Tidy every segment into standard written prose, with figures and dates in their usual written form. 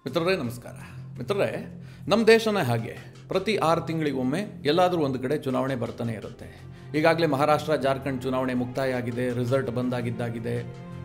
ಮಿತ್ರರೇ ನಮಸ್ಕಾರ. ಮಿತ್ರರೇ, ನಮ್ಮ ದೇಶನೇ ಹಾಗೆ ಪ್ರತಿ 6 ತಿಂಗಳಿಗೊಮ್ಮೆ ಎಲ್ಲಾದರೂ ಒಂದು ಕಡೆ ಚುನಾವಣೆ ಬರ್ತಾನೆ ಇರುತ್ತೆ. ಈಗಾಗಲೇ ಮಹಾರಾಷ್ಟ್ರ ಜಾರ್ಖಂಡ್ ಚುನಾವಣೆ ಮುಕ್ತಾಯ ಆಗಿದೆ, ರಿಸಲ್ಟ್ ಬಂದಾಗಿದ್ದಾಗಿದೆ.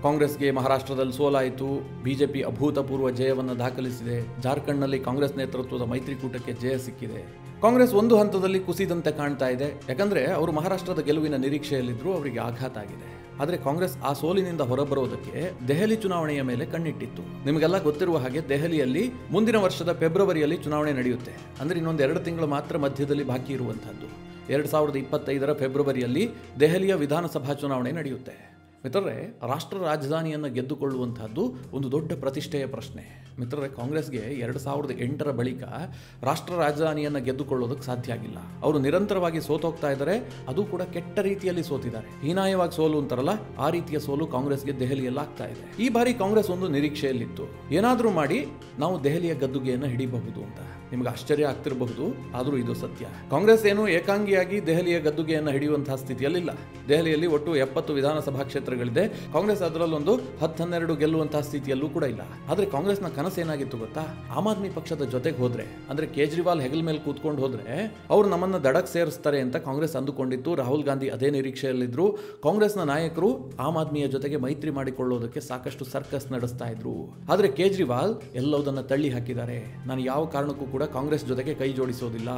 ಕಾಂಗ್ರೆಸ್ಗೆ ಮಹಾರಾಷ್ಟ್ರದಲ್ಲಿ ಸೋಲಾಯಿತು, ಬಿಜೆಪಿ ಅಭೂತಪೂರ್ವ ಜಯವನ್ನು ದಾಖಲಿಸಿದೆ. ಜಾರ್ಖಂಡ್ನಲ್ಲಿ ಕಾಂಗ್ರೆಸ್ ನೇತೃತ್ವದ ಮೈತ್ರಿಕೂಟಕ್ಕೆ ಜಯ ಸಿಕ್ಕಿದೆ. ಕಾಂಗ್ರೆಸ್ ಒಂದು ಹಂತದಲ್ಲಿ ಕುಸಿದಂತೆ ಕಾಣ್ತಾ ಇದೆ. ಯಾಕಂದರೆ ಅವರು ಮಹಾರಾಷ್ಟ್ರದ ಗೆಲುವಿನ ನಿರೀಕ್ಷೆಯಲ್ಲಿದ್ದರೂ ಅವರಿಗೆ ಆಘಾತ ಆಗಿದೆ. ಆದರೆ ಕಾಂಗ್ರೆಸ್ ಆ ಸೋಲಿನಿಂದ ಹೊರಬರೋದಕ್ಕೆ ದೆಹಲಿ ಚುನಾವಣೆಯ ಮೇಲೆ ಕಣ್ಣಿಟ್ಟಿತ್ತು. ನಿಮಗೆಲ್ಲ ಗೊತ್ತಿರುವ ಹಾಗೆ ದೆಹಲಿಯಲ್ಲಿ ಮುಂದಿನ ವರ್ಷದ ಫೆಬ್ರವರಿಯಲ್ಲಿ ಚುನಾವಣೆ ನಡೆಯುತ್ತೆ. ಅಂದರೆ ಇನ್ನೊಂದು 2 ತಿಂಗಳು ಮಾತ್ರ ಮಧ್ಯದಲ್ಲಿ ಬಾಕಿ ಇರುವಂಥದ್ದು. 2025ರ ಫೆಬ್ರವರಿಯಲ್ಲಿ ದೆಹಲಿಯ ವಿಧಾನಸಭಾ ಚುನಾವಣೆ ನಡೆಯುತ್ತೆ. ಮಿತ್ರರೇ, ರಾಷ್ಟ್ರ ರಾಜಧಾನಿಯನ್ನು ಗೆದ್ದುಕೊಳ್ಳುವಂತಹದ್ದು ಒಂದು ದೊಡ್ಡ ಪ್ರತಿಷ್ಠೆಯ ಪ್ರಶ್ನೆ. ಮಿತ್ರರೇ, ಕಾಂಗ್ರೆಸ್ಗೆ 2008ರ ಬಳಿಕ ರಾಷ್ಟ್ರ ರಾಜಧಾನಿಯನ್ನು ಗೆದ್ದುಕೊಳ್ಳೋದಕ್ಕೆ ಸಾಧ್ಯ ಆಗಿಲ್ಲ. ಅವರು ನಿರಂತರವಾಗಿ ಸೋತೋಗ್ತಾ ಇದ್ದಾರೆ, ಅದು ಕೂಡ ಕೆಟ್ಟ ರೀತಿಯಲ್ಲಿ ಸೋತಿದ್ದಾರೆ. ಹೀನಾಯವಾಗಿ ಸೋಲು ಅಂತಾರಲ್ಲ, ಆ ರೀತಿಯ ಸೋಲು ಕಾಂಗ್ರೆಸ್ಗೆ ದೆಹಲಿಯಲ್ಲಿ ಆಗ್ತಾ ಇದೆ. ಈ ಬಾರಿ ಕಾಂಗ್ರೆಸ್ ಒಂದು ನಿರೀಕ್ಷೆಯಲ್ಲಿತ್ತು, ಏನಾದರೂ ಮಾಡಿ ನಾವು ದೆಹಲಿಯ ಗದ್ದುಗೆಯನ್ನು ಹಿಡಿಬಹುದು ಅಂತ. ನಿಮಗೆ ಆಶ್ಚರ್ಯ ಆಗ್ತಿರಬಹುದು, ಆದರೂ ಇದು ಸತ್ಯ. ಕಾಂಗ್ರೆಸ್ ಏನು ಏಕಾಂಗಿಯಾಗಿ ದೆಹಲಿಯ ಗದ್ದುಗೆಯನ್ನು ಹಿಡಿಯುವಂತಹ ಸ್ಥಿತಿಯಲ್ಲಿಲ್ಲ. ದೆಹಲಿಯಲ್ಲಿ ಒಟ್ಟು 70 ವಿಧಾನಸಭಾ ಕ್ಷೇತ್ರಗಳಿದೆ. ಕಾಂಗ್ರೆಸ್ ಅದರಲ್ಲೊಂದು 10-12 ಗೆಲ್ಲುವಂತಹ ಸ್ಥಿತಿಯಲ್ಲೂ ಕೂಡ ಇಲ್ಲ. ಆದರೆ ಕಾಂಗ್ರೆಸ್ನ ಕನಸು ಏನಾಗಿತ್ತು ಗೊತ್ತಾ? ಆಮ್ ಆದ್ಮಿ ಪಕ್ಷದ ಜೊತೆಗೆ ಹೋದ್ರೆ, ಅಂದ್ರೆ ಕೇಜ್ರಿವಾಲ್ ಹೆಗಲ ಮೇಲೆ ಕೂತ್ಕೊಂಡು ಹೋದ್ರೆ ಅವರು ನಮ್ಮನ್ನ ದಡಕ್ ಸೇರಿಸ್ತಾರೆ ಅಂತ ಕಾಂಗ್ರೆಸ್ ಅಂದುಕೊಂಡಿತ್ತು. ರಾಹುಲ್ ಗಾಂಧಿ ಅದೇ ನಿರೀಕ್ಷೆಯಲ್ಲಿದ್ರು. ಕಾಂಗ್ರೆಸ್ನ ನಾಯಕರು ಆಮ್ ಆದ್ಮಿಯ ಜೊತೆಗೆ ಮೈತ್ರಿ ಮಾಡಿಕೊಳ್ಳೋದಕ್ಕೆ ಸಾಕಷ್ಟು ಸರ್ಕಸ್ ನಡೆಸ್ತಾ ಇದ್ರು. ಆದರೆ ಕೇಜ್ರಿವಾಲ್ ಎಲ್ಲವುದನ್ನ ತಳ್ಳಿ ಹಾಕಿದ್ದಾರೆ. ನಾನು ಯಾವ ಕಾರಣಕ್ಕೂ ಕೂಡ ಕಾಂಗ್ರೆಸ್ ಜೊತೆಗೆ ಕೈ ಜೋಡಿಸೋದಿಲ್ಲ,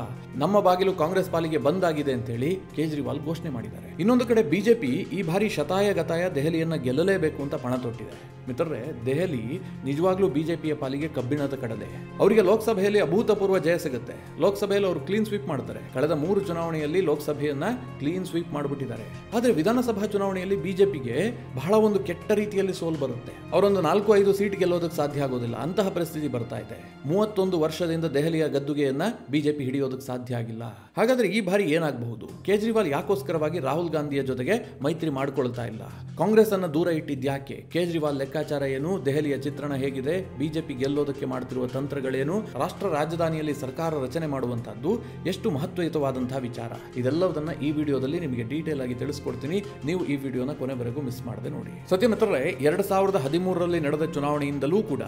ನಮ್ಮ ಬಾಗಿಲು ಕಾಂಗ್ರೆಸ್ ಪಾಲಿಗೆ ಬಂದಾಗಿದೆ ಅಂತೇಳಿ ಕೇಜ್ರಿವಾಲ್ ಘೋಷಣೆ ಮಾಡಿದ್ದಾರೆ. ಇನ್ನೊಂದು ಕಡೆ ಬಿಜೆಪಿ ಈ ಬಾರಿ ಶತಾಯಗತಾಯ ದೆಹಲಿಯನ್ನ ಗೆಲ್ಲಲೇಬೇಕು ಅಂತ ಪಣ ತೊಟ್ಟಿದೆ. ಮಿತ್ರರೇ, ದೆಹಲಿ ನಿಜವಾಗ್ಲೂ ಬಿಜೆಪಿಯ ಪಾಲಿಗೆ ಕಬ್ಬಿಣದ ಕಡಲೆ. ಅವರಿಗೆ ಲೋಕಸಭೆಯಲ್ಲಿ ಅಭೂತಪೂರ್ವ ಜಯ ಸಿಗುತ್ತೆ. ಲೋಕಸಭೆಯಲ್ಲಿ ಅವರು ಕ್ಲೀನ್ ಸ್ವೀಪ್ ಮಾಡ್ತಾರೆ. ಕಳೆದ 3 ಚುನಾವಣೆಯಲ್ಲಿ ಲೋಕಸಭೆಯನ್ನ ಕ್ಲೀನ್ ಸ್ವೀಪ್ ಮಾಡಿಬಿಟ್ಟಿದ್ದಾರೆ. ಆದರೆ ವಿಧಾನಸಭಾ ಚುನಾವಣೆಯಲ್ಲಿ ಬಿಜೆಪಿಗೆ ಬಹಳ ಒಂದು ಕೆಟ್ಟ ರೀತಿಯಲ್ಲಿ ಸೋಲು ಬರುತ್ತೆ. ಅವರೊಂದು 4-5 ಸೀಟ್ ಗೆಲ್ಲೋದಕ್ಕೆ ಸಾಧ್ಯ ಆಗೋದಿಲ್ಲ. ಅಂತಹ ಪರಿಸ್ಥಿತಿ ಬರ್ತಾ ಇದೆ. 31 ವರ್ಷದಿಂದ ದೆಹಲಿಯ ಗದ್ದುಗೆಯನ್ನ ಬಿಜೆಪಿ ಹಿಡಿಯೋದಕ್ಕೆ ಸಾಧ್ಯ ಆಗಿಲ್ಲ. ಹಾಗಾದ್ರೆ ಈ ಬಾರಿ ಏನಾಗಬಹುದು? ಕೇಜ್ರಿವಾಲ್ ಯಾಕೋಸ್ಕರವಾಗಿ ರಾಹುಲ್ ಗಾಂಧಿಯ ಜೊತೆಗೆ ಮೈತ್ರಿ ಮಾಡ್ಕೊಳ್ತಾ ಇಲ್ಲ? ಕಾಂಗ್ರೆಸ್ ಅನ್ನ ದೂರ ಇಟ್ಟಿದ್ಯಾಕೆ? ಕೇಜ್ರಿವಾಲ್ ಲೆಕ್ಕಾಚಾರ ಏನು? ದೆಹಲಿಯ ಚಿತ್ರಣ ಹೇಗಿದೆ? ಬಿಜೆಪಿ ಗೆಲ್ಲೋದಕ್ಕೆ ಮಾಡ್ತಿರುವ ತಂತ್ರಗಳೇನು? ರಾಷ್ಟ್ರ ರಾಜಧಾನಿಯಲ್ಲಿ ಸರ್ಕಾರ ರಚನೆ ಮಾಡುವಂತಹದ್ದು ಎಷ್ಟು ಮಹತ್ವಯುತವಾದಂತಹ ವಿಚಾರ. ಇದೆಲ್ಲದನ್ನ ಈ ವಿಡಿಯೋದಲ್ಲಿ ನಿಮಗೆ ಡೀಟೇಲ್ ಆಗಿ ತಿಳಿಸ್ಕೊಡ್ತೀನಿ. ನೀವು ಈ ವಿಡಿಯೋನ ಕೊನೆವರೆಗೂ ಮಿಸ್ ಮಾಡದೆ ನೋಡಿ. ಸತ್ಯ ಮಿತ್ರರೇ, 2013ರಲ್ಲಿ ನಡೆದ ಚುನಾವಣೆಯಿಂದಲೂ ಕೂಡ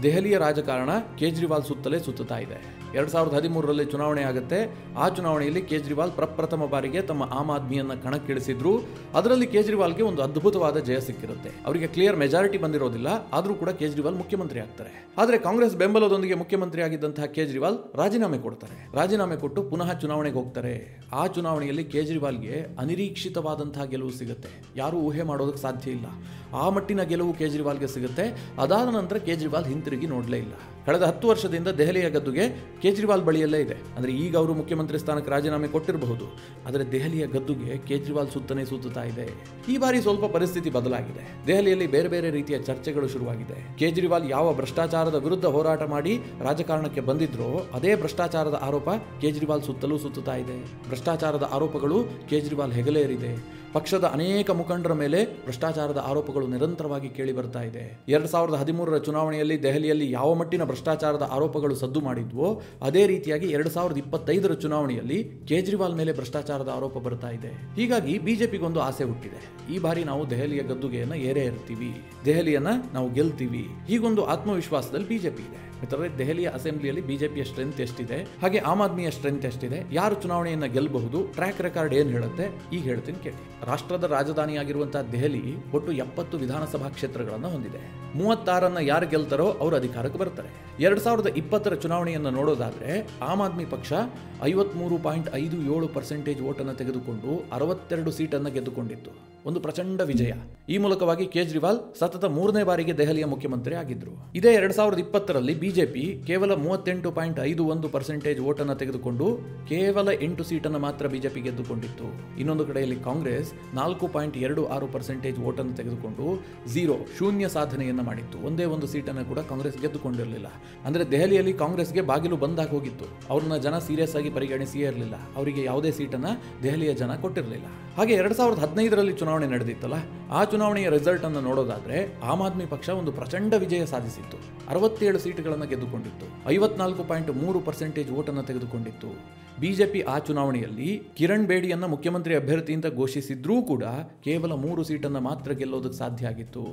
ದೆಹಲಿಯ ರಾಜಕಾರಣ ಕೇಜ್ರಿವಾಲ್ ಸುತ್ತಲೇ ಸುತ್ತುತ್ತಾ ಇದೆ. 2013ರಲ್ಲಿ ಚುನಾವಣೆ ಆಗುತ್ತೆ. ಆ ಚುನಾವಣೆಯಲ್ಲಿ ಕೇಜ್ರಿವಾಲ್ ಪ್ರಪ್ರಥಮ ಬಾರಿಗೆ ತಮ್ಮ ಆಮ್ ಆದ್ಮಿಯನ್ನ ಕಣಕ್ಕಿಳಿಸಿದ್ರು. ಅದರಲ್ಲಿ ಕೇಜ್ರಿವಾಲ್ಗೆ ಒಂದು ಅದ್ಭುತವಾದ ಜಯ ಸಿಕ್ಕಿರುತ್ತೆ. ಅವರಿಗೆ ಕ್ಲಿಯರ್ ಮೆಜಾರಿಟಿ ಬಂದಿರೋದಿಲ್ಲ, ಆದರೂ ಕೂಡ ಕೇಜ್ರಿವಾಲ್ ಮುಖ್ಯಮಂತ್ರಿ ಆಗ್ತಾರೆ. ಆದರೆ ಕಾಂಗ್ರೆಸ್ ಬೆಂಬಲದೊಂದಿಗೆ ಮುಖ್ಯಮಂತ್ರಿ ಆಗಿದ್ದಂತಹ ಕೇಜ್ರಿವಾಲ್ ರಾಜೀನಾಮೆ ಕೊಡ್ತಾರೆ. ರಾಜೀನಾಮೆ ಕೊಟ್ಟು ಪುನಃ ಚುನಾವಣೆಗೆ ಹೋಗ್ತಾರೆ. ಆ ಚುನಾವಣೆಯಲ್ಲಿ ಕೇಜ್ರಿವಾಲ್ಗೆ ಅನಿರೀಕ್ಷಿತವಾದಂತಹ ಗೆಲುವು ಸಿಗುತ್ತೆ. ಯಾರೂ ಊಹೆ ಮಾಡೋದಕ್ಕೆ ಸಾಧ್ಯ ಇಲ್ಲ. ಆ ಮಟ್ಟಿನ ಗೆಲುವು ಕೇಜ್ರಿವಾಲ್ಗೆ ಸಿಗುತ್ತೆ. ಅದಾದ ನಂತರ ಕೇಜ್ರಿವಾಲ್ ಹಿಂತಿರುಗಿ ನೋಡಲೇ ಇಲ್ಲ. ಕಳೆದ 10 ವರ್ಷದಿಂದ ದೆಹಲಿಯ ಗದ್ದುಗೆ ಕೇಜ್ರಿವಾಲ್ ಬಳಿಯಲ್ಲೇ ಇದೆ. ಅಂದರೆ ಈಗ ಅವರು ಮುಖ್ಯಮಂತ್ರಿ ಸ್ಥಾನಕ್ಕೆ ರಾಜೀನಾಮೆ ಕೊಟ್ಟಿರಬಹುದು, ಆದರೆ ದೆಹಲಿಯ ಗದ್ದುಗೆ ಕೇಜ್ರಿವಾಲ್ ಸುತ್ತನೇ ಸುತ್ತುತ್ತಾ ಇದೆ. ಈ ಬಾರಿ ಸ್ವಲ್ಪ ಪರಿಸ್ಥಿತಿ ಬದಲಾಗಿದೆ. ದೆಹಲಿಯಲ್ಲಿ ಬೇರೆ ಬೇರೆ ರೀತಿಯ ಚರ್ಚೆಗಳು ಶುರುವಾಗಿದೆ. ಕೇಜ್ರಿವಾಲ್ ಯಾವ ಭ್ರಷ್ಟಾಚಾರದ ವಿರುದ್ಧ ಹೋರಾಟ ಮಾಡಿ ರಾಜಕಾರಣಕ್ಕೆ ಬಂದಿದ್ರೋ ಅದೇ ಭ್ರಷ್ಟಾಚಾರದ ಆರೋಪ ಕೇಜ್ರಿವಾಲ್ ಸುತ್ತಲೂ ಸುತ್ತುತ್ತಾ ಇದೆ. ಭ್ರಷ್ಟಾಚಾರದ ಆರೋಪಗಳು ಕೇಜ್ರಿವಾಲ್ ಹೆಗಲೇರಿದೆ. ಪಕ್ಷದ ಅನೇಕ ಮುಖಂಡರ ಮೇಲೆ ಭ್ರಷ್ಟಾಚಾರದ ಆರೋಪಗಳು ನಿರಂತರವಾಗಿ ಕೇಳಿ ಬರ್ತಾ ಇದೆ. 2013ರ ಚುನಾವಣೆಯಲ್ಲಿ ದೆಹಲಿಯಲ್ಲಿ ಯಾವ ಮಟ್ಟಿನ ಭ್ರಷ್ಟಾಚಾರದ ಆರೋಪಗಳು ಸದ್ದು ಮಾಡಿದ್ವೋ ಅದೇ ರೀತಿಯಾಗಿ 2025ರ ಚುನಾವಣೆಯಲ್ಲಿ ಕೇಜ್ರಿವಾಲ್ ಮೇಲೆ ಭ್ರಷ್ಟಾಚಾರದ ಆರೋಪ ಬರ್ತಾ ಇದೆ. ಹೀಗಾಗಿ ಬಿಜೆಪಿಗೊಂದು ಆಸೆ ಹುಟ್ಟಿದೆ. ಈ ಬಾರಿ ನಾವು ದೆಹಲಿಯ ಗದ್ದುಗೆಯನ್ನ ಏರೇ ಇರ್ತೀವಿ, ದೆಹಲಿಯನ್ನ ನಾವು ಗೆಲ್ತೀವಿ, ಹೀಗೊಂದು ಆತ್ಮವಿಶ್ವಾಸದಲ್ಲಿ ಬಿಜೆಪಿ ಇದೆ. ಮಿತ್ರರೇ, ದೆಹಲಿಯ ಅಸೆಂಬ್ಲಿಯಲ್ಲಿ ಬಿಜೆಪಿಯ ಸ್ಟ್ರೆಂತ್ ಎಷ್ಟಿದೆ, ಹಾಗೆ ಆಮ್ ಆದ್ಮಿಯ ಸ್ಟ್ರೆಂತ್ ಎಷ್ಟಿದೆ, ಯಾರು ಚುನಾವಣೆಯನ್ನ ಗೆಲ್ಲಬಹುದು, ಟ್ರ್ಯಾಕ್ ರೆಕಾರ್ಡ್ ಏನು ಹೇಳುತ್ತೆ, ಈಗ ಹೇಳ್ತೀನಿ ಕೇಳಿ. ರಾಷ್ಟ್ರದ ರಾಜಧಾನಿಯಾಗಿರುವಂತಹ ದೆಹಲಿ ಒಟ್ಟು 70 ವಿಧಾನಸಭಾ ಕ್ಷೇತ್ರಗಳನ್ನು ಹೊಂದಿದೆ. 36 ಯಾರು ಗೆಲ್ತಾರೋ ಅವರು ಅಧಿಕಾರಕ್ಕೆ ಬರ್ತಾರೆ. 2020ರ ಚುನಾವಣೆಯನ್ನು ನೋಡೋದಾದ್ರೆ ಆಮ್ ಆದ್ಮಿ ಪಕ್ಷ 53.57% ಓಟನ್ನು ತೆಗೆದುಕೊಂಡು 62 ಸೀಟನ್ನು ಗೆದ್ದುಕೊಂಡಿತ್ತು. ಒಂದು ಪ್ರಚಂಡ ವಿಜಯ. ಈ ಮೂಲಕವಾಗಿ ಕೇಜ್ರಿವಾಲ್ ಸತತ 3ನೇ ಬಾರಿಗೆ ದೆಹಲಿಯ ಮುಖ್ಯಮಂತ್ರಿ ಆಗಿದ್ರು. ಇದೇ 2020ರಲ್ಲಿ ಬಿಜೆಪಿ ಕೇವಲ 38.51% ಓಟನ್ನು ತೆಗೆದುಕೊಂಡು ಕೇವಲ 8 ಸೀಟನ್ನು ಮಾತ್ರ ಬಿಜೆಪಿ ಗೆದ್ದುಕೊಂಡಿತ್ತು. ಇನ್ನೊಂದು ಕಡೆಯಲ್ಲಿ ಕಾಂಗ್ರೆಸ್ 4.26% ಓಟನ್ನು ತೆಗೆದುಕೊಂಡು ಶೂನ್ಯ ಸಾಧನೆಯನ್ನು ಮಾಡಿತ್ತು. ಒಂದೇ ಒಂದು ಸೀಟನ್ನು ಕೂಡ ಕಾಂಗ್ರೆಸ್ ಗೆದ್ದುಕೊಂಡಿರಲಿಲ್ಲ. ಅಂದ್ರೆ ದೆಹಲಿಯಲ್ಲಿ ಕಾಂಗ್ರೆಸ್ಗೆ ಬಾಗಿಲು ಬಂದಾಗ ಹೋಗಿತ್ತು. ಅವ್ರನ್ನ ಜನ ಸೀರಿಯಸ್ ಆಗಿ ಪರಿಗಣಿಸಿಯೇ ಇರಲಿಲ್ಲ. ಅವರಿಗೆ ಯಾವುದೇ ಸೀಟನ್ನ ದೆಹಲಿಯ ಜನ ಕೊಟ್ಟಿರಲಿಲ್ಲ. ಹಾಗೆ 2015ರಲ್ಲಿ ಚುನಾವಣೆ ನಡೆದಿತ್ತಲ್ಲ, ಆ ಚುನಾವಣೆಯ ರಿಸಲ್ಟ್ ಅನ್ನು ನೋಡೋದಾದ್ರೆ ಆಮ್ ಆದ್ಮಿ ಪಕ್ಷ ಒಂದು ಪ್ರಚಂಡ ವಿಜಯ ಸಾಧಿಸಿತ್ತು. 67 ಸೀಟುಗಳನ್ನು ಗೆದ್ದುಕೊಂಡಿತ್ತು. 54.3% ಓಟನ್ನು ತೆಗೆದುಕೊಂಡಿತ್ತು. ಬಿಜೆಪಿ ಆ ಚುನಾವಣೆಯಲ್ಲಿ ಕಿರಣ್ ಬೇಡಿಯನ್ನ ಮುಖ್ಯಮಂತ್ರಿ ಅಭ್ಯರ್ಥಿ ಅಂತ ಘೋಷಿಸಿದ್ರೂ ಕೂಡ ಕೇವಲ 3 ಸೀಟನ್ನು ಮಾತ್ರ ಗೆಲ್ಲೋದಕ್ಕೆ ಸಾಧ್ಯ ಆಗಿತ್ತು.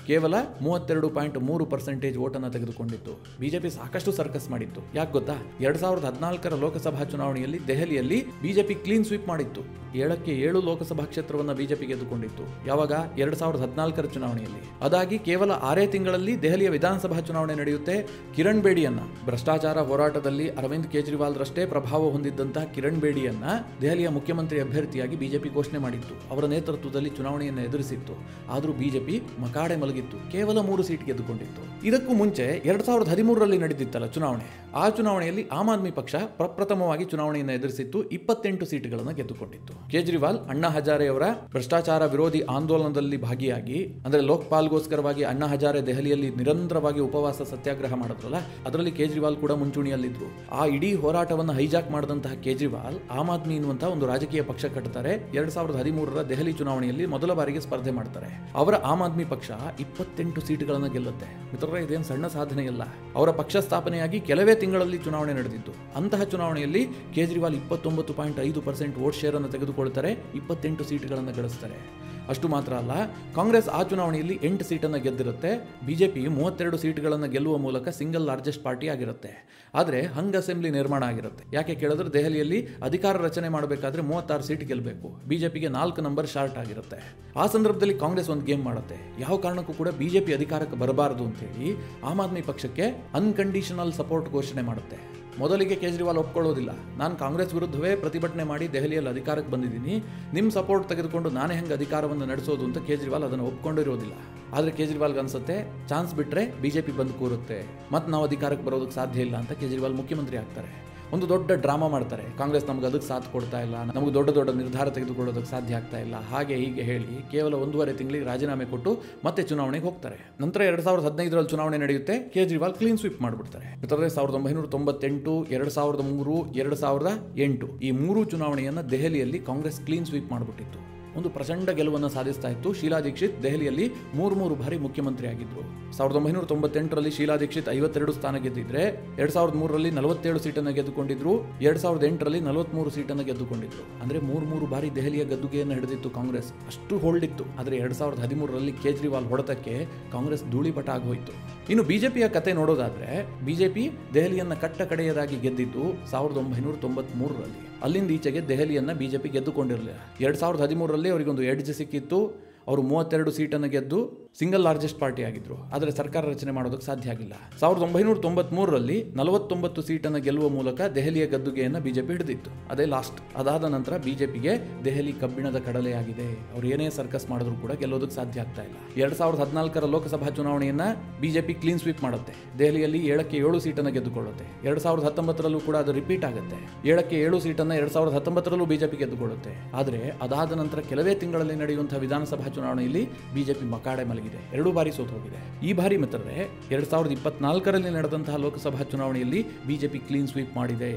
ಕೇವಲ 32.3% ಓಟನ್ನು ತೆಗೆದುಕೊಂಡಿತ್ತು. ಬಿಜೆಪಿ ಸಾಕಷ್ಟು ಸರ್ಕಸ್ ಮಾಡಿತ್ತು. ಯಾಕೆ ಗೊತ್ತಾ? 2014 ಲೋಕಸಭಾ ಚುನಾವಣೆಯಲ್ಲಿ ದೆಹಲಿಯಲ್ಲಿ ಬಿಜೆಪಿ ಕ್ಲೀನ್ ಸ್ವೀಪ್ ಮಾಡಿತ್ತು. 7ಕ್ಕೆ 7 ಲೋಕಸಭಾ ಕ್ಷೇತ್ರವನ್ನು ಬಿಜೆಪಿ ಗೆದ್ದುಕೊಂಡಿತ್ತು. ಯಾವಾಗ? 2014 ಚುನಾವಣೆಯಲ್ಲಿ. ಅದಾಗಿ ಕೇವಲ 6 ತಿಂಗಳಲ್ಲಿ ದೆಹಲಿಯ ವಿಧಾನಸಭಾ ಚುನಾವಣೆ ನಡೆಯುತ್ತೆ. ಕಿರಣ್ ಬೇಡಿಯನ್ನ, ಭ್ರಷ್ಟಾಚಾರ ಹೋರಾಟದಲ್ಲಿ ಅರವಿಂದ್ ಕೇಜ್ರಿವಾಲ್ ರಷ್ಟೇ ಪ್ರಭಾವ ಹೊಂದಿದ್ದಂತಹ ಕಿರಣ್ ಬೇಡಿಯನ್ನ ದೆಹಲಿಯ ಮುಖ್ಯಮಂತ್ರಿ ಅಭ್ಯರ್ಥಿಯಾಗಿ ಬಿಜೆಪಿ ಘೋಷಣೆ ಮಾಡಿತ್ತು. ಅವರ ನೇತೃತ್ವದಲ್ಲಿ ಚುನಾವಣೆಯನ್ನು ಎದುರಿಸಿತ್ತು. ಆದರೂ ಬಿಜೆಪಿ ಮಕಾಡೆ ಮಲಗಿತ್ತು. ಕೇವಲ 3 ಸೀಟ್ ಗೆದ್ದುಕೊಂಡಿತ್ತು. ಇದಕ್ಕೂ ಮುಂಚೆ 2013 ನಡೆದಿತ್ತಲ್ಲ ಚುನಾವಣೆ, ಆ ಚುನಾವಣೆಯಲ್ಲಿ ಆಮ್ ಆದ್ಮಿ ಪಕ್ಷ ಪ್ರಪ್ರಥಮವಾಗಿ ಚುನಾವಣೆಯನ್ನು ಎದುರಿಸಿತ್ತು. 28 ಸೀಟ್ಗಳನ್ನು ಗೆದ್ದುಕೊಂಡಿತ್ತು. ಕೇಜ್ರಿವಾಲ್ ಅಣ್ಣಾ ಹಜಾರೆ ಅವರ ಭ್ರಷ್ಟಾಚಾರ ವಿರೋಧಿ ಆಂದೋಲನದಲ್ಲಿ ಭಾಗಿಯಾಗಿ, ಅಂದ್ರೆ ಲೋಕಪಾಲ್ಗೋಸ್ಕರವಾಗಿ ಅಣ್ಣಾ ಹಜಾರೆ ದೆಹಲಿಯಲ್ಲಿ ನಿರಂತರವಾಗಿ ಉಪವಾಸ ಸತ್ಯಾಗ್ರಹ ಮಾಡಿದ್ರಲ್ಲ, ಅದರಲ್ಲಿ ಕೇಜ್ರಿವಾಲ್ ಕೂಡ ಮುಂಚೂಣಿಯಲ್ಲಿದ್ರು. ಆ ಇಡೀ ಹೋರಾಟವನ್ನು ಹೈಜಾಕ್ ಮಾಡಿದಂತಹ ಕೇಜ್ರಿವಾಲ್ ಆಮ್ ಆದ್ಮಿ ಎನ್ನುವಂತಹ ಒಂದು ರಾಜಕೀಯ ಪಕ್ಷ ಕಟ್ತಾರೆ. 2013 ದೆಹಲಿ ಚುನಾವಣೆಯಲ್ಲಿ ಮೊದಲ ಬಾರಿಗೆ ಸ್ಪರ್ಧೆ ಮಾಡ್ತಾರೆ. ಅವರ ಆಮ್ ಆದ್ಮಿ ಪಕ್ಷ 28 ಸೀಟ್ಗಳನ್ನು ಗೆಲ್ಲುತ್ತೆ. ಮಿತ್ರರೇ, ಇದೇನು ಸಣ್ಣ ಸಾಧನೆಯಲ್ಲ. ಅವರ ಪಕ್ಷ ಸ್ಥಾಪನೆಯಾಗಿ ಕೆಲವೇ ತಿಂಗಳಲ್ಲಿ ಚುನಾವಣೆ ನಡೆದಿತ್ತು. ಅಂತಹ ಚುನಾವಣೆಯಲ್ಲಿ ಕೇಜ್ರಿವಾಲ್ 29.5% ವೋಟ್ ಶೇರ್ ಅನ್ನು ತೆಗೆದುಕೊಳ್ತಾರೆ. 28 ಸೀಟ್ಗಳನ್ನು ಗಳಿಸ್ತಾರೆ. ಅಷ್ಟು ಮಾತ್ರ ಅಲ್ಲ, ಕಾಂಗ್ರೆಸ್ ಆ ಚುನಾವಣೆಯಲ್ಲಿ 8 ಸೀಟನ್ನು ಗೆದ್ದಿರುತ್ತೆ. ಬಿಜೆಪಿ 32 ಸೀಟ್ಗಳನ್ನು ಗೆಲ್ಲುವ ಮೂಲಕ ಸಿಂಗಲ್ ಲಾರ್ಜೆಸ್ಟ್ ಪಾರ್ಟಿ ಆಗಿರುತ್ತೆ. ಆದರೆ ಹಂಗ್ ಅಸೆಂಬ್ಲಿ ನಿರ್ಮಾಣ ಆಗಿರುತ್ತೆ. ಯಾಕೆ ಕೇಳಿದ್ರೆ, ದೆಹಲಿಯಲ್ಲಿ ಅಧಿಕಾರ ರಚನೆ ಮಾಡಬೇಕಾದ್ರೆ 36 ಸೀಟ್ ಗೆಲ್ಲಬೇಕು. ಬಿಜೆಪಿಗೆ 4 ನಂಬರ್ ಶಾರ್ಟ್ ಆಗಿರುತ್ತೆ. ಆ ಸಂದರ್ಭದಲ್ಲಿ ಕಾಂಗ್ರೆಸ್ ಒಂದು ಗೇಮ್ ಮಾಡುತ್ತೆ. ಯಾವ ಕಾರಣಕ್ಕೂ ಕೂಡ ಬಿಜೆಪಿ ಅಧಿಕಾರಕ್ಕೆ ಬರಬಾರದು ಅಂತೇಳಿ ಆಮ್ ಆದ್ಮಿ ಪಕ್ಷಕ್ಕೆ ಅನ್ಕಂಡೀಷನಲ್ ಸಪೋರ್ಟ್ ಘೋಷಣೆ ಮಾಡುತ್ತೆ. ಮೊದಲಿಗೆ ಕೇಜ್ರಿವಾಲ್ ಒಪ್ಕೊಳ್ಳೋದಿಲ್ಲ. ನಾನು ಕಾಂಗ್ರೆಸ್ ವಿರುದ್ಧವೇ ಪ್ರತಿಭಟನೆ ಮಾಡಿ ದೆಹಲಿಯಲ್ಲಿ ಅಧಿಕಾರಕ್ಕೆ ಬಂದಿದ್ದೀನಿ, ನಿಮ್ಮ ಸಪೋರ್ಟ್ ತೆಗೆದುಕೊಂಡು ನಾನೇ ಹೆಂಗೆ ಅಧಿಕಾರವನ್ನು ನಡೆಸೋದು ಅಂತ ಕೇಜ್ರಿವಾಲ್ ಅದನ್ನು ಒಪ್ಕೊಂಡಿರೋದಿಲ್ಲ. ಆದರೆ ಕೇಜ್ರಿವಾಲ್ಗೆ ಅನ್ಸುತ್ತೆ, ಚಾನ್ಸ್ ಬಿಟ್ಟರೆ ಬಿಜೆಪಿ ಬಂದು ಕೂರುತ್ತೆ, ಮತ್ತು ನಾವು ಅಧಿಕಾರಕ್ಕೆ ಬರೋದಕ್ಕೆ ಸಾಧ್ಯ ಇಲ್ಲ ಅಂತ ಕೇಜ್ರಿವಾಲ್ ಮುಖ್ಯಮಂತ್ರಿ ಆಗ್ತಾರೆ. ಒಂದು ದೊಡ್ಡ ಡ್ರಾಮಾ ಮಾಡ್ತಾರೆ. ಕಾಂಗ್ರೆಸ್ ನಮ್ಗೆ ಅದಕ್ಕೆ ಸಾಥ್ ಕೊಡ್ತಾ ಇಲ್ಲ, ನಮಗೆ ದೊಡ್ಡ ದೊಡ್ಡ ನಿರ್ಧಾರ ತೆಗೆದುಕೊಳ್ಳೋದಕ್ಕೆ ಸಾಧ್ಯ ಆಗ್ತಾ ಇಲ್ಲ, ಹಾಗೆ ಹೀಗೆ ಹೇಳಿ ಕೇವಲ 1.5 ತಿಂಗಳಿಗೆ ರಾಜೀನಾಮೆ ಕೊಟ್ಟು ಮತ್ತೆ ಚುನಾವಣೆಗೆ ಹೋಗ್ತಾರೆ. ನಂತರ 2015 ಚುನಾವಣೆ ನಡೆಯುತ್ತೆ. ಕೇಜ್ರಿವಾಲ್ ಕ್ಲೀನ್ ಸ್ವೀಪ್ ಮಾಡಿಬಿಡ್ತಾರೆ. 1998, 2003, 2008 ಈ 3 ಚುನಾವಣೆಯನ್ನು ದೆಹಲಿಯಲ್ಲಿ ಕಾಂಗ್ರೆಸ್ ಕ್ಲೀನ್ ಸ್ವೀಪ್ ಮಾಡಿಬಿಟ್ಟಿತ್ತು. ಒಂದು ಪ್ರಚಂಡ ಗೆಲುವನ್ನು ಸಾಧಿಸ್ತಾ ಇತ್ತು. ಶೀಲಾ ದೀಕ್ಷಿತ್ ದೆಹಲಿಯಲ್ಲಿ 3 ಬಾರಿ ಮುಖ್ಯಮಂತ್ರಿ ಆಗಿದ್ರು. 1998 ಶೀಲಾ ದೀಕ್ಷಿತ್ 52 ಸ್ಥಾನ ಗೆದ್ದಿದ್ರೆ, 2003 47 ಸೀಟನ್ನು ಗೆದ್ದುಕೊಂಡಿದ್ರು, 2008 43 ಸೀಟನ್ನು ಗೆದ್ದುಕೊಂಡಿದ್ರು. ಅಂದ್ರೆ 3 ಬಾರಿ ದೆಹಲಿಯ ಗದ್ದುಗೆಯನ್ನು ಹಿಡಿದಿತ್ತು ಕಾಂಗ್ರೆಸ್. ಅಷ್ಟು ಹೋಲ್ಡ್ ಇತ್ತು. ಆದರೆ 2013 ಕೇಜ್ರಿವಾಲ್ ಹೊಡೆತಕ್ಕೆ ಕಾಂಗ್ರೆಸ್ ಧೂಳಿಪಟ ಆಗೋಯ್ತು. ಇನ್ನು ಬಿಜೆಪಿಯ ಕತೆ ನೋಡೋದಾದ್ರೆ, ಬಿಜೆಪಿ ದೆಹಲಿಯನ್ನ ಕಟ್ಟ ಕಡೆಯದಾಗಿ ಗೆದ್ದಿದ್ದು 1993. ಅಲ್ಲಿಂದ ಈಚೆಗೆ ದೆಹಲಿಯನ್ನ ಬಿಜೆಪಿ ಗೆದ್ದುಕೊಂಡಿರಲಿಲ್ಲ. 2013 ಅವರಿಗೊಂದು ಎಡ್ಜ್ ಸಿಕ್ಕಿತ್ತು. ಅವರು 32 ಸೀಟನ್ನು ಗೆದ್ದು ಸಿಂಗಲ್ ಲಾರ್ಜೆಸ್ಟ್ ಪಾರ್ಟಿ ಆಗಿದ್ರು. ಆದರೆ ಸರ್ಕಾರ ರಚನೆ ಮಾಡೋದಕ್ಕೆ ಸಾಧ್ಯ ಆಗಿಲ್ಲ. 1993 49 ಸೀಟನ್ನು ಗೆಲ್ಲುವ ಮೂಲಕ ದೆಹಲಿಯ ಗದ್ದುಗೆಯನ್ನು ಬಿಜೆಪಿ ಹಿಡಿದಿತ್ತು. ಅದೇ ಲಾಸ್ಟ್. ಅದಾದ ನಂತರ ಬಿಜೆಪಿಗೆ ದೆಹಲಿ ಕಬ್ಬಿಣದ ಕಡಲೆಯಾಗಿದೆ. ಅವ್ರು ಏನೇ ಸರ್ಕಸ್ ಮಾಡಿದ್ರು ಕೂಡ ಗೆಲ್ಲೋದಕ್ಕೆ ಸಾಧ್ಯ ಆಗ್ತಾ ಇಲ್ಲ. 2014 ಲೋಕಸಭಾ ಚುನಾವಣೆಯನ್ನ ಬಿಜೆಪಿ ಕ್ಲೀನ್ ಸ್ವೀಪ್ ಮಾಡುತ್ತೆ. ದೆಹಲಿಯಲ್ಲಿ 7ಕ್ಕೆ 7 ಸೀಟನ್ನು ಗೆದ್ದುಕೊಳ್ಳುತ್ತೆ. 2019 ಕೂಡ ಅದು ರಿಪೀಟ್ ಆಗುತ್ತೆ. 7ಕ್ಕೆ 7 ಸೀಟನ್ನು 2019 ಬಿಜೆಪಿ ಗೆದ್ದುಕೊಳ್ಳುತ್ತೆ. ಆದರೆ ಅದಾದ ನಂತರ ಕೆಲವೇ ತಿಂಗಳಲ್ಲಿ ನಡೆಯುವಂತಹ ವಿಧಾನಸಭಾ ಚುನಾವಣೆಯಲ್ಲಿ ಬಿಜೆಪಿ ಮಕಾಡೆ ಮಲಗಿದೆ. 2 ಬಾರಿ ಸೋತು ಹೋಗಿದೆ. ಈ ಬಾರಿ ಮಿತ್ರರೇ, 2024 ನಡೆದಂತಹ ಲೋಕಸಭಾ ಚುನಾವಣೆಯಲ್ಲಿ ಬಿಜೆಪಿ ಕ್ಲೀನ್ ಸ್ವೀಪ್ ಮಾಡಿದೆ.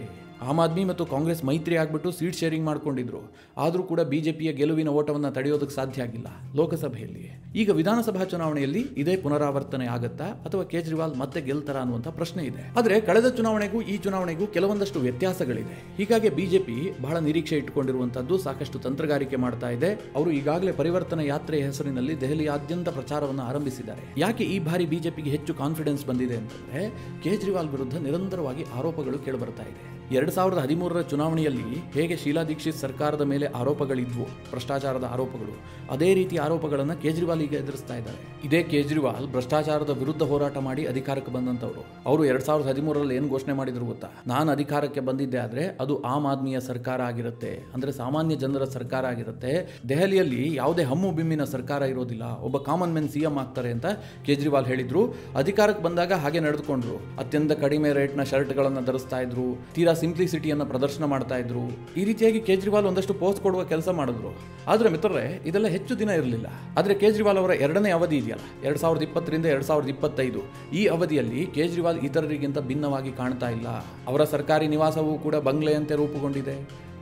ಆಮ್ ಆದ್ಮಿ ಮತ್ತು ಕಾಂಗ್ರೆಸ್ ಮೈತ್ರಿ ಆಗಿಬಿಟ್ಟು ಸೀಟ್ ಶೇರಿಂಗ್ ಮಾಡ್ಕೊಂಡಿದ್ರು. ಆದರೂ ಕೂಡ ಬಿಜೆಪಿಯ ಗೆಲುವಿನ ಓಟವನ್ನು ತಡೆಯೋದಕ್ಕೆ ಸಾಧ್ಯ ಆಗಿಲ್ಲ ಲೋಕಸಭೆಯಲ್ಲಿ. ಈಗ ವಿಧಾನಸಭಾ ಚುನಾವಣೆಯಲ್ಲಿ ಇದೇ ಪುನರಾವರ್ತನೆ ಆಗತ್ತಾ ಅಥವಾ ಕೇಜ್ರಿವಾಲ್ ಮತ್ತೆ ಗೆಲ್ತಾರ ಅನ್ನುವಂಥ ಪ್ರಶ್ನೆ ಇದೆ. ಆದರೆ ಕಳೆದ ಚುನಾವಣೆಗೂ ಈ ಚುನಾವಣೆಗೂ ಕೆಲವೊಂದಷ್ಟು ವ್ಯತ್ಯಾಸಗಳಿದೆ. ಹೀಗಾಗಿ ಬಿಜೆಪಿ ಬಹಳ ನಿರೀಕ್ಷೆ ಇಟ್ಟುಕೊಂಡಿರುವಂತದ್ದು, ಸಾಕಷ್ಟು ತಂತ್ರಗಾರಿಕೆ ಮಾಡ್ತಾ ಇದೆ. ಅವರು ಈಗಾಗಲೇ ಪರಿವರ್ತನಾ ಯಾತ್ರೆಯ ಹೆಸರಿನಲ್ಲಿ ದೆಹಲಿಯಾದ್ಯಂತ ಪ್ರಚಾರವನ್ನು ಆರಂಭಿಸಿದ್ದಾರೆ. ಯಾಕೆ ಈ ಬಾರಿ ಬಿಜೆಪಿಗೆ ಹೆಚ್ಚು ಕಾನ್ಫಿಡೆನ್ಸ್ ಬಂದಿದೆ ಅಂತಂದ್ರೆ, ಕೇಜ್ರಿವಾಲ್ ವಿರುದ್ಧ ನಿರಂತರವಾಗಿ ಆರೋಪಗಳು ಕೇಳಿಬರ್ತಾ ಇದೆ. 2013 ಚುನಾವಣೆಯಲ್ಲಿ ಹೇಗೆ ಶೀಲಾ ದೀಕ್ಷಿತ್ ಸರ್ಕಾರದ ಮೇಲೆ ಆರೋಪಗಳಿದ್ವು, ಭ್ರಷ್ಟಾಚಾರದ ಆರೋಪಗಳು, ಅದೇ ರೀತಿ ಆರೋಪಗಳನ್ನು ಕೇಜ್ರಿವಾಲ್ ಈಗ ಎದುರಿಸ್ತಾ ಇದ್ದಾರೆ. ಇದೇ ಕೇಜ್ರಿವಾಲ್ ಭ್ರಷ್ಟಾಚಾರದ ವಿರುದ್ಧ ಹೋರಾಟ ಮಾಡಿ ಅಧಿಕಾರಕ್ಕೆ ಬಂದಂತವರು. ಅವರು 2013 ಏನು ಘೋಷಣೆ ಮಾಡಿದ್ರು ಗೊತ್ತಾ? ನಾನು ಅಧಿಕಾರಕ್ಕೆ ಬಂದಿದ್ದೆ ಆದ್ರೆ ಅದು ಆಮ್ ಆದ್ಮಿಯ ಸರ್ಕಾರ ಆಗಿರುತ್ತೆ, ಅಂದ್ರೆ ಸಾಮಾನ್ಯ ಜನರ ಸರ್ಕಾರ ಆಗಿರುತ್ತೆ. ದೆಹಲಿಯಲ್ಲಿ ಯಾವುದೇ ಹಮ್ಮು ಬಿಮ್ಮಿನ ಸರ್ಕಾರ ಇರೋದಿಲ್ಲ, ಒಬ್ಬ ಕಾಮನ್ ಮೆನ್ ಸಿಎಂ ಆಗ್ತಾರೆ ಅಂತ ಕೇಜ್ರಿವಾಲ್ ಹೇಳಿದ್ರು. ಅಧಿಕಾರಕ್ಕೆ ಬಂದಾಗ ಹಾಗೆ ನಡೆದುಕೊಂಡ್ರು. ಅತ್ಯಂತ ಕಡಿಮೆ ರೇಟ್ನ ಶರ್ಟ್ಗಳನ್ನು ಧರಿಸ್ತಾ ಇದ್ರು, ತೀರಾ ಸಿಂಪ್ಲಿಸಿಟಿಯನ್ನು ಪ್ರದರ್ಶನ ಮಾಡ್ತಾ ಇದ್ರು. ಈ ರೀತಿಯಾಗಿ ಕೇಜ್ರಿವಾಲ್ ಒಂದಷ್ಟು ಪೋಸ್ಟ್ ಕೊಡುವ ಕೆಲಸ ಮಾಡಿದ್ರು. ಆದ್ರೆ ಮಿತ್ರರೇ, ಇದೆಲ್ಲ ಹೆಚ್ಚು ದಿನ ಇರಲಿಲ್ಲ. ಆದ್ರೆ ಕೇಜ್ರಿವಾಲ್ ಅವರ 2ನೇ ಅವಧಿ ಇದೆಯಲ್ಲ, 2020 2025, ಈ ಅವಧಿಯಲ್ಲಿ ಕೇಜ್ರಿವಾಲ್ ಇತರರಿಗಿಂತ ಭಿನ್ನವಾಗಿ ಕಾಣ್ತಾ ಇಲ್ಲ. ಅವರ ಸರ್ಕಾರಿ ನಿವಾಸವೂ ಕೂಡ ಬಂಗ್ಲೆಯಂತೆ ರೂಪುಗೊಂಡಿದೆ.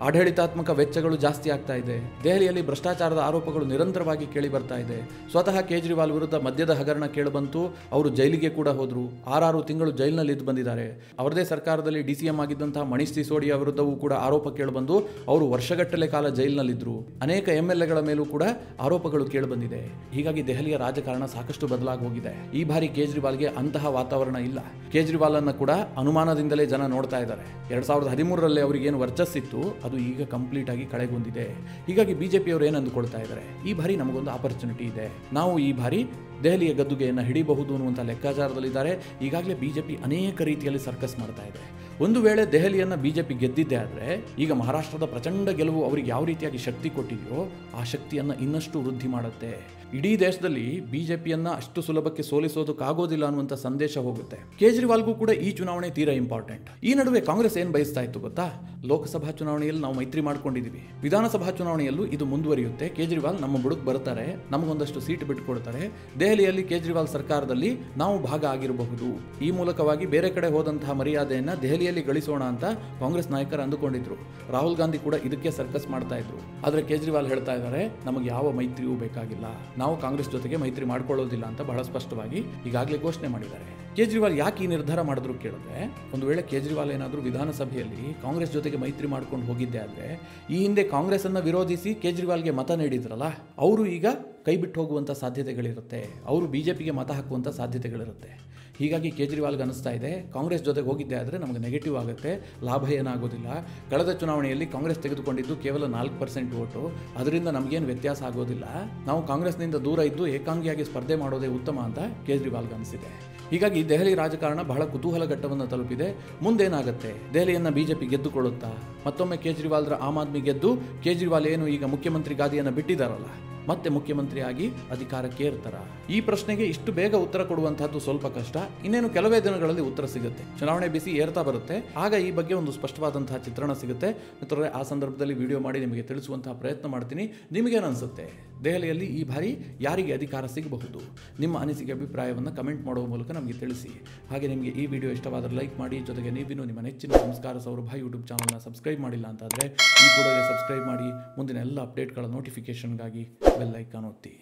ಆಡಳಿತಾತ್ಮಕ ವೆಚ್ಚಗಳು ಜಾಸ್ತಿ ಆಗ್ತಾ ಇದೆ. ದೆಹಲಿಯಲ್ಲಿ ಭ್ರಷ್ಟಾಚಾರದ ಆರೋಪಗಳು ನಿರಂತರವಾಗಿ ಕೇಳಿ ಬರ್ತಾ ಇದೆ. ಸ್ವತಃ ಕೇಜ್ರಿವಾಲ್ ವಿರುದ್ಧ ಮದ್ಯದ ಹಗರಣ ಕೇಳಿಬಂತು. ಅವರು ಜೈಲಿಗೆ ಕೂಡ ಹೋದರು. 6 ತಿಂಗಳು ಜೈಲಿನಲ್ಲಿ ಇದ್ದು ಬಂದಿದ್ದಾರೆ. ಅವರದೇ ಸರ್ಕಾರದಲ್ಲಿ DCM ಆಗಿದ್ದಂತಹ ಮನೀಶ್ ಸಿಸೋಡಿಯಾ ವಿರುದ್ಧವೂ ಕೂಡ ಆರೋಪ ಕೇಳಿಬಂದು ಅವರು ವರ್ಷಗಟ್ಟಲೆ ಕಾಲ ಜೈಲಿನಲ್ಲಿದ್ದರು. ಅನೇಕ MLAಗಳ ಮೇಲೂ ಕೂಡ ಆರೋಪಗಳು ಕೇಳಿಬಂದಿದೆ. ಹೀಗಾಗಿ ದೆಹಲಿಯ ರಾಜಕಾರಣ ಸಾಕಷ್ಟು ಬದಲಾಗಿ ಹೋಗಿದೆ. ಈ ಬಾರಿ ಕೇಜ್ರಿವಾಲ್ಗೆ ಅಂತಹ ವಾತಾವರಣ ಇಲ್ಲ. ಕೇಜ್ರಿವಾಲ್ ಅನ್ನ ಕೂಡ ಅನುಮಾನದಿಂದಲೇ ಜನ ನೋಡ್ತಾ ಇದ್ದಾರೆ. 2013ರಲ್ಲಿ ಅವರಿಗೇನು ವರ್ಚಸ್ಸಿತ್ತು ಅದು ಈಗ ಕಂಪ್ಲೀಟ್ ಆಗಿ ಕಳೆಗುಂದಿದೆ. ಹೀಗಾಗಿ ಬಿಜೆಪಿಯವರು ಏನು ಅಂದುಕೊಳ್ತಾ ಇದ್ದಾರೆ, ಈ ಬಾರಿ ನಮಗೊಂದು ಆಪರ್ಚುನಿಟಿ ಇದೆ, ನಾವು ಈ ಬಾರಿ ದೆಹಲಿಯ ಗದ್ದುಗೆಯನ್ನು ಹಿಡಿಯಬಹುದು ಅನ್ನುವಂಥ ಲೆಕ್ಕಾಚಾರದಲ್ಲಿದ್ದಾರೆ. ಈಗಾಗಲೇ ಬಿಜೆಪಿ ಅನೇಕ ರೀತಿಯಲ್ಲಿ ಸರ್ಕಸ್ ಮಾಡ್ತಾ ಇದೆ. ಒಂದು ವೇಳೆ ದೆಹಲಿಯನ್ನು ಬಿಜೆಪಿ ಗೆದ್ದಿದ್ದೆ ಆದರೆ ಈಗ ಮಹಾರಾಷ್ಟ್ರದ ಪ್ರಚಂಡ ಗೆಲುವು ಅವರಿಗೆ ಯಾವ ರೀತಿಯಾಗಿ ಶಕ್ತಿ ಕೊಟ್ಟಿದೆಯೋ ಆ ಶಕ್ತಿಯನ್ನು ಇನ್ನಷ್ಟು ವೃದ್ಧಿ ಮಾಡುತ್ತೆ. ಇಡೀ ದೇಶದಲ್ಲಿ ಬಿಜೆಪಿಯನ್ನು ಅಷ್ಟು ಸುಲಭಕ್ಕೆ ಸೋಲಿಸೋದಕ್ಕಾಗೋದಿಲ್ಲ ಅನ್ನುವಂಥ ಸಂದೇಶ ಹೋಗುತ್ತೆ. ಕೇಜ್ರಿವಾಲ್ಗೂ ಕೂಡ ಈ ಚುನಾವಣೆ ತೀರಾ ಇಂಪಾರ್ಟೆಂಟ್. ಈ ನಡುವೆ ಕಾಂಗ್ರೆಸ್ ಏನು ಬಯಸ್ತಾ ಇತ್ತು ಗೊತ್ತಾ? ಲೋಕಸಭಾ ಚುನಾವಣೆಯಲ್ಲಿ ನಾವು ಮೈತ್ರಿ ಮಾಡ್ಕೊಂಡಿದ್ದೀವಿ, ವಿಧಾನಸಭಾ ಚುನಾವಣೆಯಲ್ಲೂ ಇದು ಮುಂದುವರಿಯುತ್ತೆ, ಕೇಜ್ರಿವಾಲ್ ನಮ್ಮ ಬುಡಕ್ಕೆ ಬರ್ತಾರೆ, ನಮಗೊಂದಷ್ಟು ಸೀಟ್ ಬಿಟ್ಟುಕೊಡ್ತಾರೆ, ದೆಹಲಿಯಲ್ಲಿ ಕೇಜ್ರಿವಾಲ್ ಸರ್ಕಾರದಲ್ಲಿ ನಾವು ಭಾಗ ಆಗಿರಬಹುದು, ಈ ಮೂಲಕವಾಗಿ ಬೇರೆ ಕಡೆ ಹೋದಂತಹ ಮರ್ಯಾದೆಯನ್ನು ದೆಹಲಿಯಲ್ಲಿ ಗಳಿಸೋಣ ಅಂತ ಕಾಂಗ್ರೆಸ್ ನಾಯಕರು ಅಂದುಕೊಂಡಿದ್ರು. ರಾಹುಲ್ ಗಾಂಧಿ ಕೂಡ ಇದಕ್ಕೆ ಸರ್ಕಸ್ ಮಾಡ್ತಾ ಇದ್ರು. ಆದರೆ ಕೇಜ್ರಿವಾಲ್ ಹೇಳ್ತಾ ಇದ್ದಾರೆ, ನಮಗೆ ಯಾವ ಮೈತ್ರಿಯೂ ಬೇಕಾಗಿಲ್ಲ, ನಾವು ಕಾಂಗ್ರೆಸ್ ಜೊತೆಗೆ ಮೈತ್ರಿ ಮಾಡ್ಕೊಳ್ಳೋದಿಲ್ಲ ಅಂತ ಬಹಳ ಸ್ಪಷ್ಟವಾಗಿ ಈಗಾಗಲೇ ಘೋಷಣೆ ಮಾಡಿದ್ದಾರೆ. ಕೇಜ್ರಿವಾಲ್ ಯಾಕೆ ಈ ನಿರ್ಧಾರ ಮಾಡಿದ್ರು ಕೇಳಿದ್ರೆ, ಒಂದು ವೇಳೆ ಕೇಜ್ರಿವಾಲ್ ಏನಾದರೂ ವಿಧಾನಸಭೆಯಲ್ಲಿ ಕಾಂಗ್ರೆಸ್ ಜೊತೆಗೆ ಮೈತ್ರಿ ಮಾಡ್ಕೊಂಡು ಹೋಗಿದ್ದೆ ಆದರೆ ಈ ಹಿಂದೆ ಕಾಂಗ್ರೆಸ್ ಅನ್ನು ವಿರೋಧಿಸಿ ಕೇಜ್ರಿವಾಲ್ಗೆ ಮತ ನೀಡಿದ್ರಲ್ಲ, ಅವರು ಈಗ ಕೈ ಬಿಟ್ಟು ಹೋಗುವಂಥ ಸಾಧ್ಯತೆಗಳಿರುತ್ತೆ, ಅವರು ಬಿಜೆಪಿಗೆ ಮತ ಹಾಕುವಂಥ ಸಾಧ್ಯತೆಗಳಿರುತ್ತೆ. ಹೀಗಾಗಿ ಕೇಜ್ರಿವಾಲ್ಗೆ ಅನಿಸ್ತಾ ಇದೆ, ಕಾಂಗ್ರೆಸ್ ಜೊತೆಗೆ ಹೋಗಿದ್ದೆ ಆದರೆ ನಮಗೆ ನೆಗೆಟಿವ್ ಆಗುತ್ತೆ, ಲಾಭ ಏನಾಗೋದಿಲ್ಲ, ಕಳೆದ ಚುನಾವಣೆಯಲ್ಲಿ ಕಾಂಗ್ರೆಸ್ ತೆಗೆದುಕೊಂಡಿದ್ದು ಕೇವಲ 4% ಓಟು, ಅದರಿಂದ ನಮಗೇನು ವ್ಯತ್ಯಾಸ ಆಗೋದಿಲ್ಲ, ನಾವು ಕಾಂಗ್ರೆಸ್ನಿಂದ ದೂರ ಇದ್ದು ಏಕಾಂಗಿಯಾಗಿ ಸ್ಪರ್ಧೆ ಮಾಡೋದೇ ಉತ್ತಮ ಅಂತ ಕೇಜ್ರಿವಾಲ್ಗೆ ಅನಿಸಿದೆ. ಹೀಗಾಗಿ ದೆಹಲಿ ರಾಜಕಾರಣ ಬಹಳ ಕುತೂಹಲ ಘಟ್ಟವನ್ನು ತಲುಪಿದೆ. ಮುಂದೇನಾಗುತ್ತೆ? ದೆಹಲಿಯನ್ನು ಬಿಜೆಪಿ ಗೆದ್ದುಕೊಳ್ಳುತ್ತಾ? ಮತ್ತೊಮ್ಮೆ ಕೇಜ್ರಿವಾಲ್ರ ಆಮ್ ಆದ್ಮಿ ಗೆದ್ದು ಕೇಜ್ರಿವಾಲ್ ಏನು ಈಗ ಮುಖ್ಯಮಂತ್ರಿ ಗಾದಿಯನ್ನು ಬಿಟ್ಟಿದ್ದಾರಲ್ಲ, ಮತ್ತೆ ಮುಖ್ಯಮಂತ್ರಿಯಾಗಿ ಅಧಿಕಾರಕ್ಕೆ ಏರ್ತಾರ? ಈ ಪ್ರಶ್ನೆಗೆ ಇಷ್ಟು ಬೇಗ ಉತ್ತರ ಕೊಡುವಂತಹದ್ದು ಸ್ವಲ್ಪ ಕಷ್ಟ. ಇನ್ನೇನು ಕೆಲವೇ ದಿನಗಳಲ್ಲಿ ಉತ್ತರ ಸಿಗುತ್ತೆ. ಚುನಾವಣೆ ಬಿಸಿ ಏರ್ತಾ ಬರುತ್ತೆ, ಆಗ ಈ ಬಗ್ಗೆ ಒಂದು ಸ್ಪಷ್ಟವಾದಂತಹ ಚಿತ್ರಣ ಸಿಗುತ್ತೆ. ಮಿತ್ರರೇ, ಆ ಸಂದರ್ಭದಲ್ಲಿ ವಿಡಿಯೋ ಮಾಡಿ ನಿಮಗೆ ತಿಳಿಸುವಂತಹ ಪ್ರಯತ್ನ ಮಾಡ್ತೀನಿ. ನಿಮಗೇನು ಅನಿಸುತ್ತೆ? ದೆಹಲಿಯಲ್ಲಿ ಈ ಬಾರಿ ಯಾರಿಗೆ ಅಧಿಕಾರ ಸಿಗಬಹುದು? ನಿಮ್ಮ ಅನಿಸಿಕೆ ಅಭಿಪ್ರಾಯವನ್ನು ಕಮೆಂಟ್ ಮಾಡುವ ಮೂಲಕ ನಮಗೆ ತಿಳಿಸಿ. ಹಾಗೆ ನಿಮಗೆ ಈ ವಿಡಿಯೋ ಇಷ್ಟವಾದರೆ ಲೈಕ್ ಮಾಡಿ. ಜೊತೆಗೆ ನೀವಿನ್ನೂ ನಿಮ್ಮ ನೆಚ್ಚಿನ ಸಂಸ್ಕಾರ ಸೌರಭ ಯೂಟ್ಯೂಬ್ ಚಾನಲ್ನ ಸಬ್ಸ್ಕ್ರೈಬ್ ಮಾಡಿಲ್ಲ ಅಂತಾದರೆ ಈ ಕೂಡಲೇ ಸಬ್ಸ್ಕ್ರೈಬ್ ಮಾಡಿ. ಮುಂದಿನ ಎಲ್ಲ ಅಪ್ಡೇಟ್ಗಳ ನೋಟಿಫಿಕೇಷನ್ಗಾಗಿ ಬೆಲ್ ಐಕಾನ್ ಒತ್ತಿ.